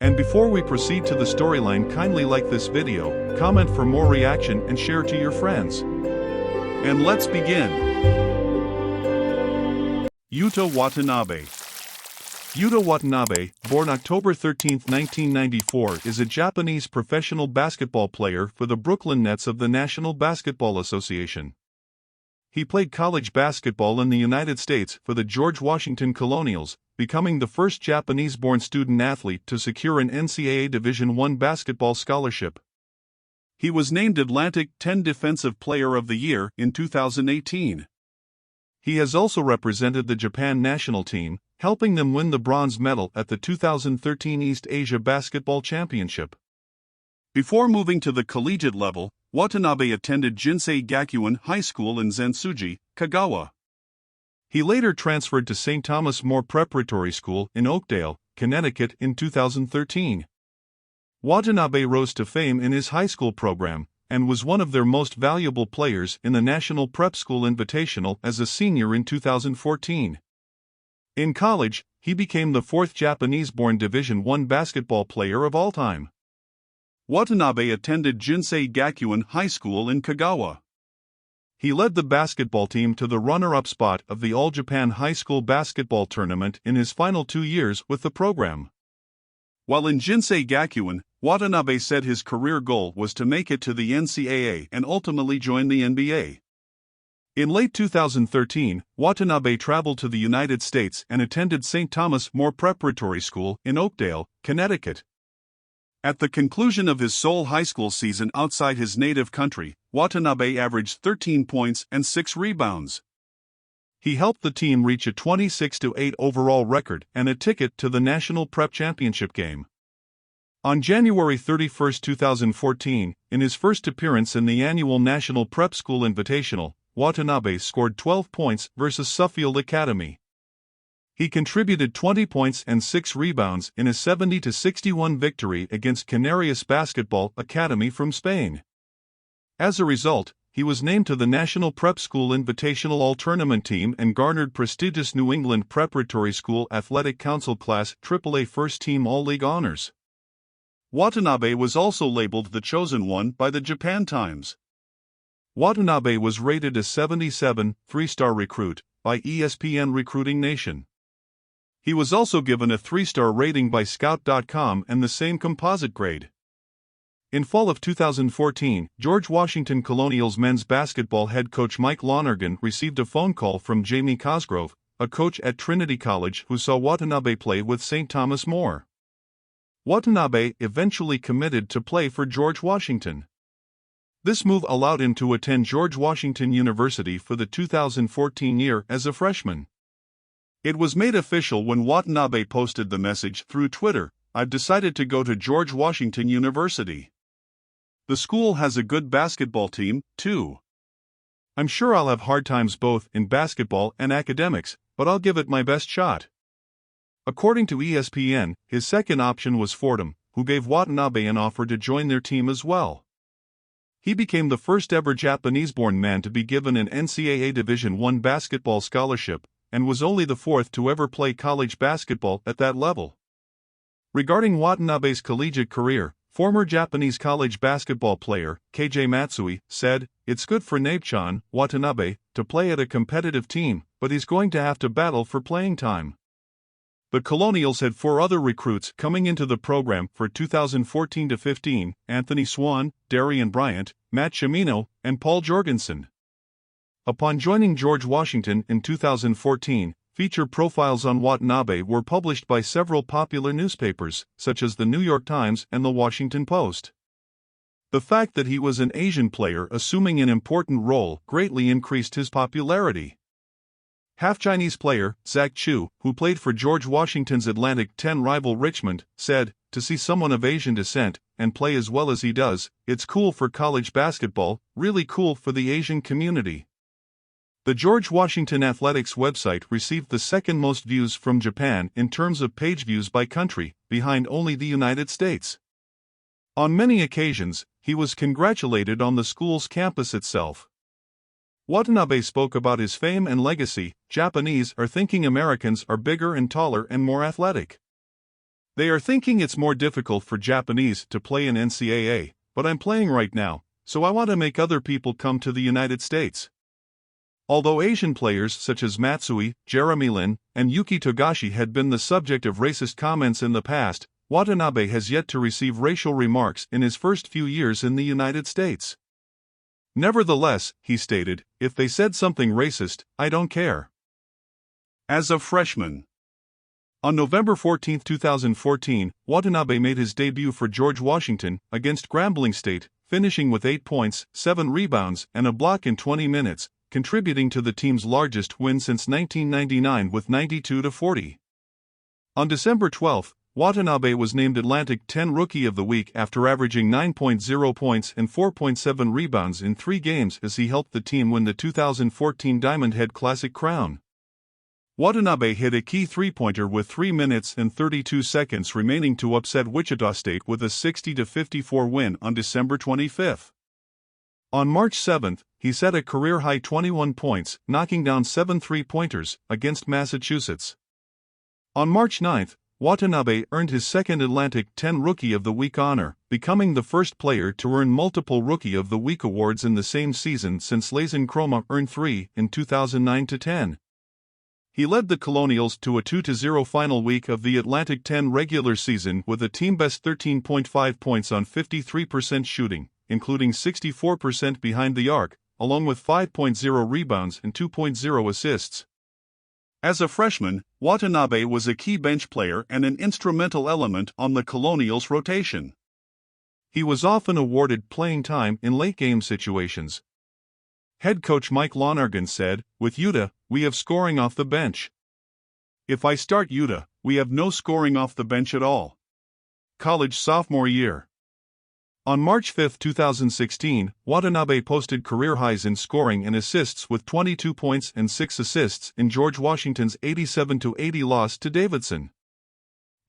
And before we proceed to the storyline, kindly like this video, comment for more reaction and share to your friends. And let's begin. Yuta Watanabe. Yuta Watanabe, born October 13, 1994, is a Japanese professional basketball player for the Brooklyn Nets of the National Basketball Association. He played college basketball in the United States for the George Washington Colonials, becoming the first Japanese-born student-athlete to secure an NCAA Division I basketball scholarship. He was named Atlantic 10 Defensive Player of the Year in 2018. He has also represented the Japan national team, helping them win the bronze medal at the 2013 East Asia Basketball Championship. Before moving to the collegiate level, Watanabe attended Jinsei Gakuen High School in Zensuji, Kagawa. He later transferred to St. Thomas More Preparatory School in Oakdale, Connecticut in 2013. Watanabe rose to fame in his high school program, and was one of their most valuable players in the National Prep School Invitational as a senior in 2014. In college, he became the fourth Japanese-born Division I basketball player of all time. Watanabe attended Jinsei Gakuen High School in Kagawa. He led the basketball team to the runner-up spot of the All-Japan High School Basketball Tournament in his final 2 years with the program. While in Jinsei Gakuen, Watanabe said his career goal was to make it to the NCAA and ultimately join the NBA. In late 2013, Watanabe traveled to the United States and attended St. Thomas More Preparatory School in Oakdale, Connecticut. At the conclusion of his sole high school season outside his native country, Watanabe averaged 13 points and 6 rebounds. He helped the team reach a 26-8 overall record and a ticket to the National Prep Championship game. On January 31, 2014, in his first appearance in the annual National Prep School Invitational, Watanabe scored 12 points versus Suffield Academy. He contributed 20 points and 6 rebounds in a 70-61 victory against Canarias Basketball Academy from Spain. As a result, he was named to the National Prep School Invitational All-Tournament team and garnered prestigious New England Preparatory School Athletic Council Class AAA First Team All-League honors. Watanabe was also labeled the Chosen One by the Japan Times. Watanabe was rated a 77 3-star recruit by ESPN Recruiting Nation. He was also given a 3-star rating by Scout.com and the same composite grade. In fall of 2014, George Washington Colonials men's basketball head coach Mike Lonergan received a phone call from Jamie Cosgrove, a coach at Trinity College who saw Watanabe play with St. Thomas More. Watanabe eventually committed to play for George Washington. This move allowed him to attend George Washington University for the 2014 year as a freshman. It was made official when Watanabe posted the message through Twitter, "I've decided to go to George Washington University. The school has a good basketball team, too. I'm sure I'll have hard times both in basketball and academics, but I'll give it my best shot." According to ESPN, his second option was Fordham, who gave Watanabe an offer to join their team as well. He became the first ever Japanese-born man to be given an NCAA Division I basketball scholarship, and was only the fourth to ever play college basketball at that level. Regarding Watanabe's collegiate career, former Japanese college basketball player KJ Matsui said, "It's good for Nabe-chan, Watanabe, to play at a competitive team, but he's going to have to battle for playing time." The Colonials had 4 other recruits coming into the program for 2014-15, Anthony Swan, Darian Bryant, Matt Cimino, and Paul Jorgensen. Upon joining George Washington in 2014, feature profiles on Watanabe were published by several popular newspapers, such as the New York Times and the Washington Post. The fact that he was an Asian player assuming an important role greatly increased his popularity. Half-Chinese player, Zach Chu, who played for George Washington's Atlantic 10 rival Richmond, said, "To see someone of Asian descent and play as well as he does, it's cool for college basketball, really cool for the Asian community." The George Washington Athletics website received the second most views from Japan in terms of page views by country, behind only the United States. On many occasions, he was congratulated on the school's campus itself. Watanabe spoke about his fame and legacy. "Japanese are thinking Americans are bigger and taller and more athletic. They are thinking it's more difficult for Japanese to play in NCAA, but I'm playing right now, so I want to make other people come to the United States. Although Asian players such as Matsui, Jeremy Lin, and Yuki Togashi had been the subject of racist comments in the past, Watanabe has yet to receive racial remarks in his first few years in the United States. Nevertheless, he stated, "If they said something racist, I don't care." As a freshman. On November 14, 2014, Watanabe made his debut for George Washington against Grambling State, finishing with 8 points, 7 rebounds, and a block in 20 minutes, contributing to the team's largest win since 1999 with 92-40. On December 12, Watanabe was named Atlantic 10 Rookie of the Week after averaging 9.0 points and 4.7 rebounds in 3 games as he helped the team win the 2014 Diamond Head Classic crown. Watanabe hit a key three-pointer with 3 minutes and 32 seconds remaining to upset Wichita State with a 60-54 win on December 25. On March 7, he set a career-high 21 points, knocking down 7 three-pointers, against Massachusetts. On March 9, Watanabe earned his second Atlantic 10 Rookie of the Week honor, becoming the first player to earn multiple Rookie of the Week awards in the same season since Lazen Chroma earned 3 in 2009-10. He led the Colonials to a 2-0 final week of the Atlantic 10 regular season with a team-best 13.5 points on 53% shooting, including 64% behind the arc, along with 5.0 rebounds and 2.0 assists. As a freshman, Watanabe was a key bench player and an instrumental element on the Colonials' rotation. He was often awarded playing time in late-game situations. Head coach Mike Lonergan said, "With Yuta, we have scoring off the bench. If I start Yuta, we have no scoring off the bench at all." College sophomore year. On March 5, 2016, Watanabe posted career highs in scoring and assists with 22 points and 6 assists in George Washington's 87-80 loss to Davidson.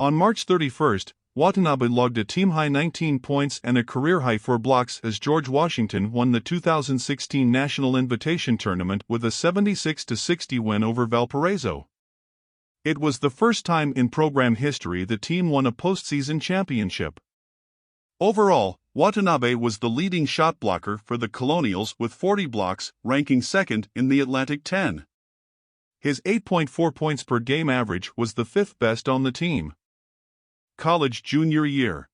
On March 31, Watanabe logged a team-high 19 points and a career-high 4 blocks as George Washington won the 2016 National Invitation Tournament with a 76-60 win over Valparaiso. It was the first time in program history the team won a postseason championship. Overall, Watanabe was the leading shot blocker for the Colonials with 40 blocks, ranking second in the Atlantic 10. His 8.4 points per game average was the 5th best on the team. College junior year.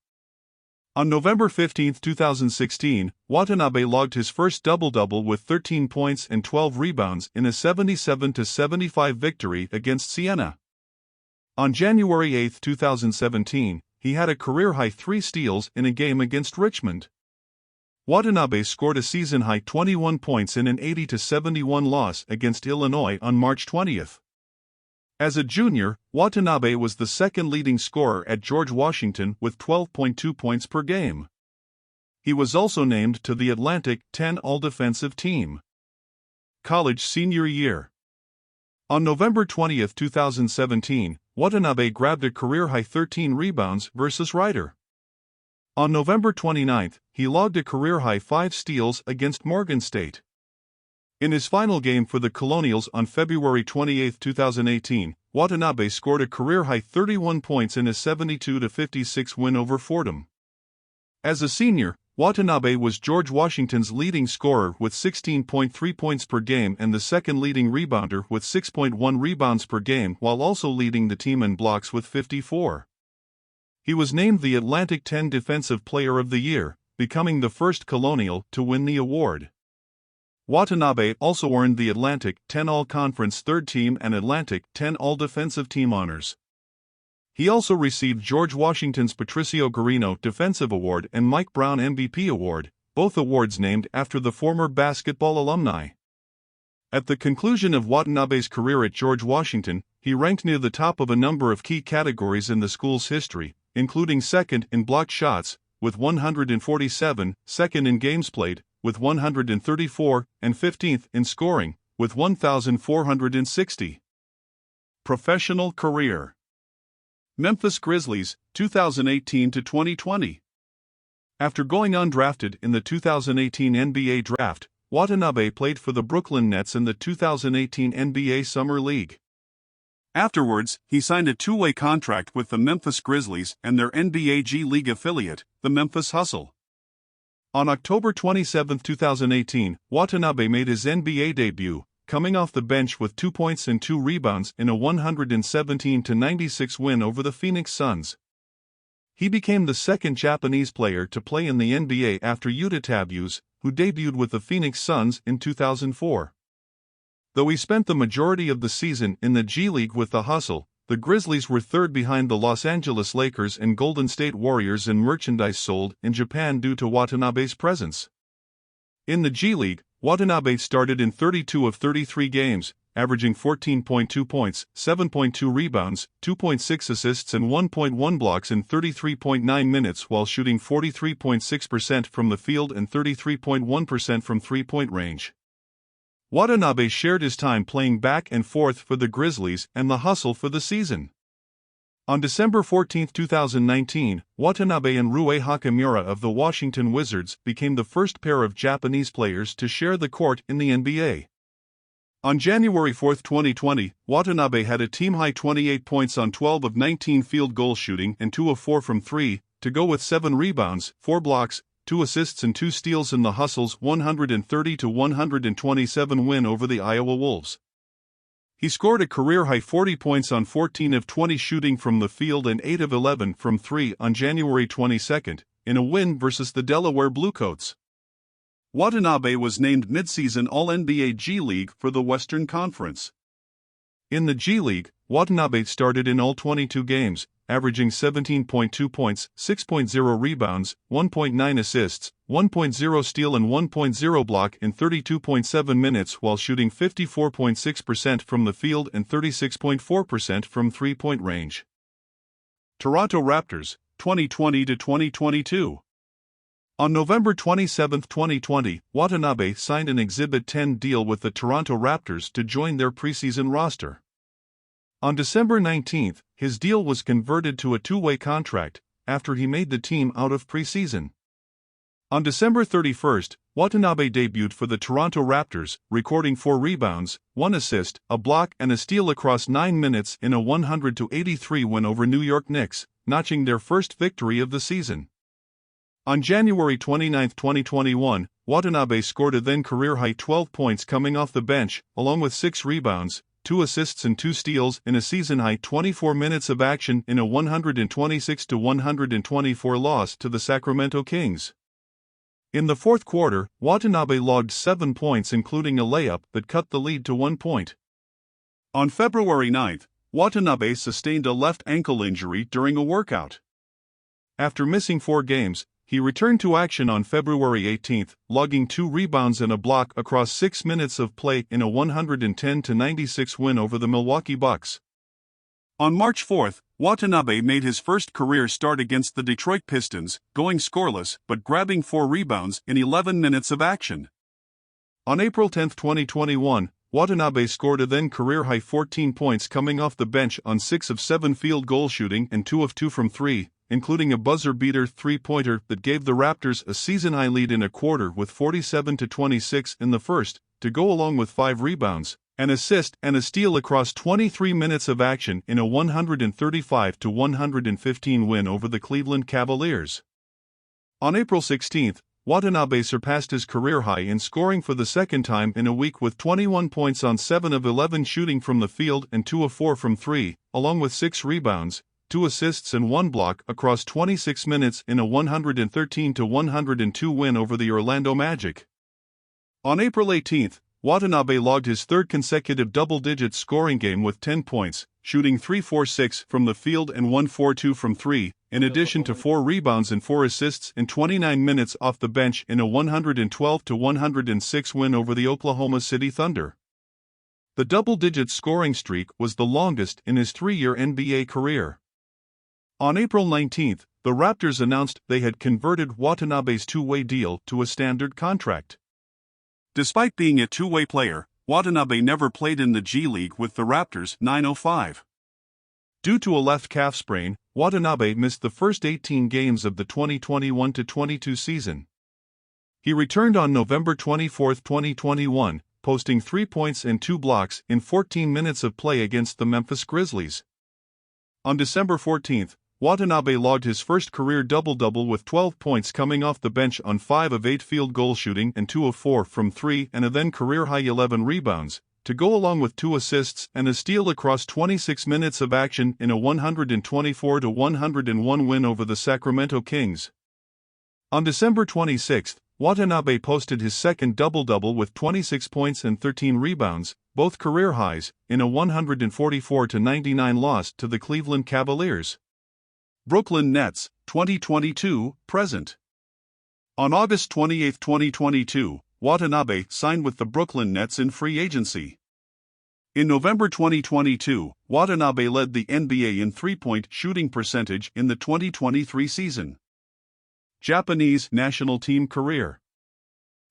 On November 15, 2016, Watanabe logged his first double-double with 13 points and 12 rebounds in a 77-75 victory against Siena. On January 8, 2017, he had a career-high 3 steals in a game against Richmond. Watanabe scored a season-high 21 points in an 80-71 loss against Illinois on March 20. As a junior, Watanabe was the second leading scorer at George Washington with 12.2 points per game. He was also named to the Atlantic 10 All-Defensive Team. College senior year. On November 20, 2017, Watanabe grabbed a career-high 13 rebounds versus Rider. On November 29, he logged a career-high 5 steals against Morgan State. In his final game for the Colonials on February 28, 2018, Watanabe scored a career-high 31 points in a 72-56 win over Fordham. As a senior, Watanabe was George Washington's leading scorer with 16.3 points per game and the second leading rebounder with 6.1 rebounds per game while also leading the team in blocks with 54. He was named the Atlantic 10 Defensive Player of the Year, becoming the first Colonial to win the award. Watanabe also earned the Atlantic 10 All-Conference Third Team and Atlantic 10 All-Defensive Team honors. He also received George Washington's Patricio Garino Defensive Award and Mike Brown MVP Award, both awards named after the former basketball alumni. At the conclusion of Watanabe's career at George Washington, he ranked near the top of a number of key categories in the school's history, including second in blocked shots, with 147, second in games played, with 134, and 15th in scoring, with 1,460. Professional career. Memphis Grizzlies, 2018-2020. After going undrafted in the 2018 NBA Draft, Watanabe played for the Brooklyn Nets in the 2018 NBA Summer League. Afterwards, he signed a two-way contract with the Memphis Grizzlies and their NBA G League affiliate, the Memphis Hustle. On October 27, 2018, Watanabe made his NBA debut, coming off the bench with 2 points and 2 rebounds in a 117-96 win over the Phoenix Suns. He became the second Japanese player to play in the NBA after Yuta Watanabe, who debuted with the Phoenix Suns in 2004. Though he spent the majority of the season in the G League with the Hustle, the Grizzlies were third behind the Los Angeles Lakers and Golden State Warriors in merchandise sold in Japan due to Watanabe's presence. In the G League, Watanabe started in 32 of 33 games, averaging 14.2 points, 7.2 rebounds, 2.6 assists and 1.1 blocks in 33.9 minutes while shooting 43.6% from the field and 33.1% from three-point range. Watanabe shared his time playing back and forth for the Grizzlies and the Hustle for the season. On December 14, 2019, Watanabe and Rui Hachimura of the Washington Wizards became the first pair of Japanese players to share the court in the NBA. On January 4, 2020, Watanabe had a team-high 28 points on 12 of 19 field goal shooting and 2 of 4 from 3, to go with 7 rebounds, 4 blocks, 2 assists and 2 steals in the Hustle's 130-127 win over the Iowa Wolves. He scored a career-high 40 points on 14 of 20 shooting from the field and 8 of 11 from 3 on January 22, in a win versus the Delaware Bluecoats. Watanabe was named midseason All-NBA G League for the Western Conference. In the G League, Watanabe started in all 22 games, averaging 17.2 points, 6.0 rebounds, 1.9 assists, 1.0 steal and 1.0 block in 32.7 minutes while shooting 54.6% from the field and 36.4% from three-point range. Toronto Raptors, 2020-2022. On November 27, 2020, Watanabe signed an Exhibit 10 deal with the Toronto Raptors to join their preseason roster. On December 19, his deal was converted to a two-way contract after he made the team out of preseason. On December 31, Watanabe debuted for the Toronto Raptors, recording 4 rebounds, 1 assist, a block and a steal across 9 minutes in a 100-83 win over New York Knicks, notching their first victory of the season. On January 29, 2021, Watanabe scored a then-career-high 12 points coming off the bench, along with 6 rebounds, 2 assists and 2 steals in a season-high 24 minutes of action in a 126-124 loss to the Sacramento Kings. In the fourth quarter, Watanabe logged 7 points including a layup that cut the lead to 1 point. On February 9, Watanabe sustained a left ankle injury during a workout. After missing 4 games, he returned to action on February 18, logging 2 rebounds and a block across 6 minutes of play in a 110-96 win over the Milwaukee Bucks. On March 4, Watanabe made his first career start against the Detroit Pistons, going scoreless but grabbing 4 rebounds in 11 minutes of action. On April 10, 2021, Watanabe scored a then-career-high 14 points coming off the bench on 6 of 7 field goal shooting and 2 of 2 from 3, including a buzzer-beater three-pointer that gave the Raptors a season-high lead in a quarter with 47-26 in the first, to go along with 5 rebounds, an assist and a steal across 23 minutes of action in a 135-115 win over the Cleveland Cavaliers. On April 16, Watanabe surpassed his career high in scoring for the second time in a week with 21 points on 7 of 11 shooting from the field and 2 of 4 from 3, along with 6 rebounds, 2 assists and 1 block across 26 minutes in a 113-102 win over the Orlando Magic. On April 18, Watanabe logged his third consecutive double-digit scoring game with 10 points, shooting 3-4-6 from the field and 1-4-2 from 3, in addition to 4 rebounds and 4 assists in 29 minutes off the bench in a 112-106 win over the Oklahoma City Thunder. The double-digit scoring streak was the longest in his 3-year NBA career. On April 19, the Raptors announced they had converted Watanabe's two-way deal to a standard contract. Despite being a two-way player, Watanabe never played in the G League with the Raptors 905. Due to a left calf sprain, Watanabe missed the first 18 games of the 2021-22 season. He returned on November 24, 2021, posting 3 points and 2 blocks in 14 minutes of play against the Memphis Grizzlies. On December 14, Watanabe logged his first career double-double with 12 points coming off the bench on 5 of 8 field goal shooting and 2 of 4 from 3 and a then career-high 11 rebounds, to go along with 2 assists and a steal across 26 minutes of action in a 124-101 win over the Sacramento Kings. On December 26, Watanabe posted his second double-double with 26 points and 13 rebounds, both career highs, in a 144-99 loss to the Cleveland Cavaliers. Brooklyn Nets, 2022, present. On August 28, 2022, Watanabe signed with the Brooklyn Nets in free agency. In November 2022, Watanabe led the NBA in three-point shooting percentage in the 2023 season. Japanese national team career.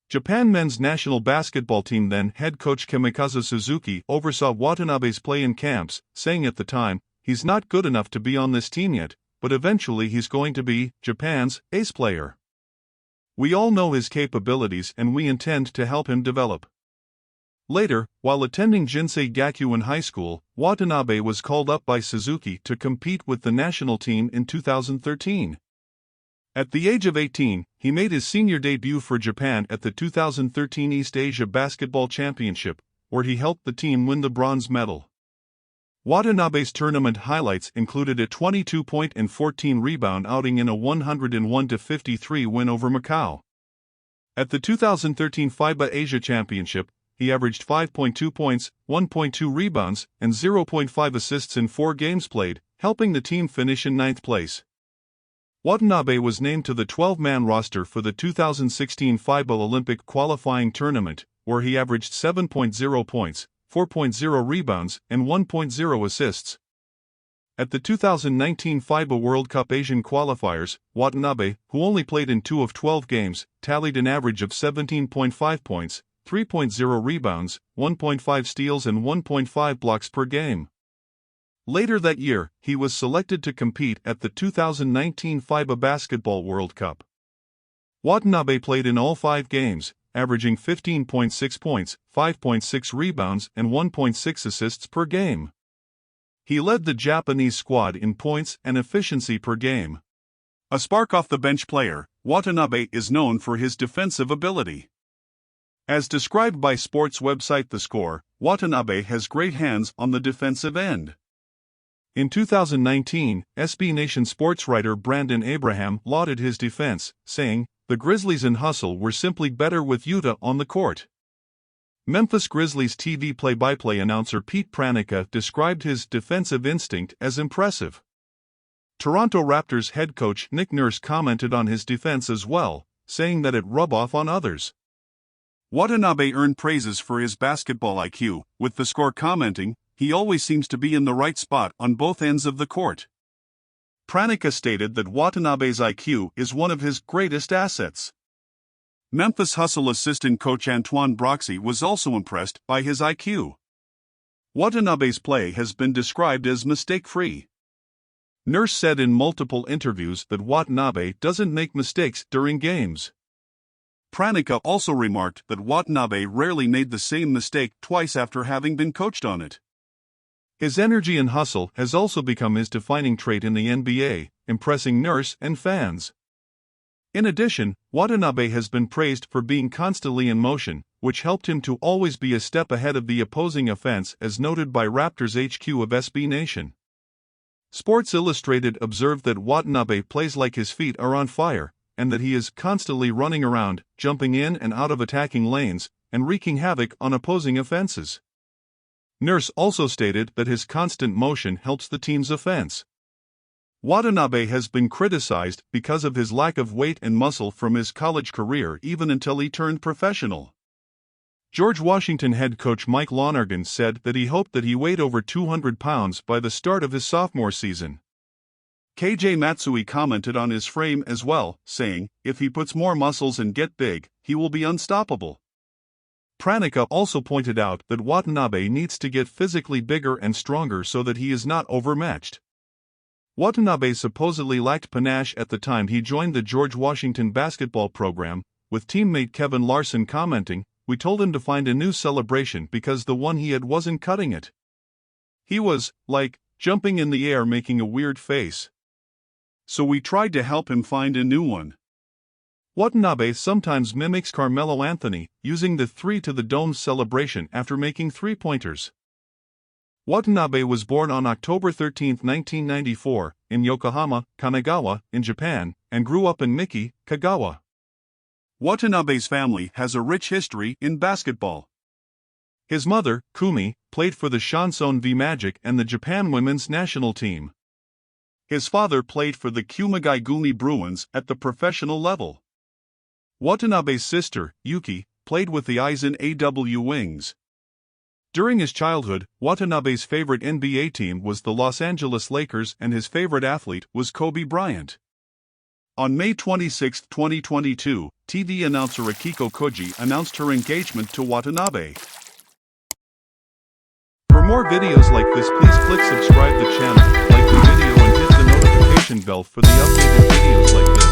Japan men's national basketball team then head coach Kamikaze Suzuki oversaw Watanabe's play in camps, saying at the time, "He's not good enough to be on this team yet, but eventually he's going to be Japan's ace player. We all know his capabilities and we intend to help him develop." Later, while attending Jinsei Gakuin High School, Watanabe was called up by Suzuki to compete with the national team in 2013. At the age of 18, he made his senior debut for Japan at the 2013 East Asia Basketball Championship, where he helped the team win the bronze medal. Watanabe's tournament highlights included a 22-point and 14-rebound outing in a 101-53 win over Macau. At the 2013 FIBA Asia Championship, he averaged 5.2 points, 1.2 rebounds, and 0.5 assists in 4 games played, helping the team finish in 9th place. Watanabe was named to the 12-man roster for the 2016 FIBA Olympic qualifying tournament, where he averaged 7.0 points, 4.0 rebounds, and 1.0 assists. At the 2019 FIBA World Cup Asian qualifiers, Watanabe, who only played in 2 of 12 games, tallied an average of 17.5 points, 3.0 rebounds, 1.5 steals and 1.5 blocks per game. Later that year, he was selected to compete at the 2019 FIBA Basketball World Cup. Watanabe played in all 5 games, averaging 15.6 points, 5.6 rebounds and 1.6 assists per game. He led the Japanese squad in points and efficiency per game. A spark-off-the-bench player, Watanabe is known for his defensive ability. As described by sports website The Score, Watanabe has great hands on the defensive end. In 2019, SB Nation sports writer Brandon Abraham lauded his defense, saying, "The Grizzlies in hustle were simply better with Yuta on the court." Memphis Grizzlies TV play-by-play announcer Pete Pranica described his defensive instinct as impressive. Toronto Raptors head coach Nick Nurse commented on his defense as well, saying that it rubbed off on others. Watanabe earned praises for his basketball IQ, with The Score commenting, "He always seems to be in the right spot on both ends of the court." Pranica stated that Watanabe's IQ is one of his greatest assets. Memphis Hustle assistant coach Antoine Broxy was also impressed by his IQ. Watanabe's play has been described as mistake-free. Nurse said in multiple interviews that Watanabe doesn't make mistakes during games. Pranica also remarked that Watanabe rarely made the same mistake twice after having been coached on it. His energy and hustle has also become his defining trait in the NBA, impressing Nurse and fans. In addition, Watanabe has been praised for being constantly in motion, which helped him to always be a step ahead of the opposing offense, as noted by Raptors HQ of SB Nation. Sports Illustrated observed that Watanabe plays like his feet are on fire, and that he is constantly running around, jumping in and out of attacking lanes, and wreaking havoc on opposing offenses. Nurse also stated that his constant motion helps the team's offense. Watanabe has been criticized because of his lack of weight and muscle from his college career even until he turned professional. George Washington head coach Mike Lonergan said that he hoped that he weighed over 200 pounds by the start of his sophomore season. KJ Matsui commented on his frame as well, saying, "If he puts more muscles and get big, he will be unstoppable." Pranica also pointed out that Watanabe needs to get physically bigger and stronger so that he is not overmatched. Watanabe supposedly lacked panache at the time he joined the George Washington basketball program, with teammate Kevin Larson commenting, we told him to find a new celebration because the one he had wasn't cutting it. He was, like, jumping in the air making a weird face. So we tried to help him find a new one. Watanabe sometimes mimics Carmelo Anthony, using the 3 to the dome celebration after making three-pointers. Watanabe was born on October 13, 1994, in Yokohama, Kanagawa, in Japan, and grew up in Miki, Kagawa. Watanabe's family has a rich history in basketball. His mother, Kumi, played for the Shanson V Magic and the Japan women's national team. His father played for the Kumagai Gumi Bruins at the professional level. Watanabe's sister, Yuki, played with the Aizen AW Wings. During his childhood, Watanabe's favorite NBA team was the Los Angeles Lakers and his favorite athlete was Kobe Bryant. On May 26, 2022, TV announcer Akiko Koji announced her engagement to Watanabe. For more videos like this, please click subscribe the channel, like the video and hit the notification bell for the updated videos like this.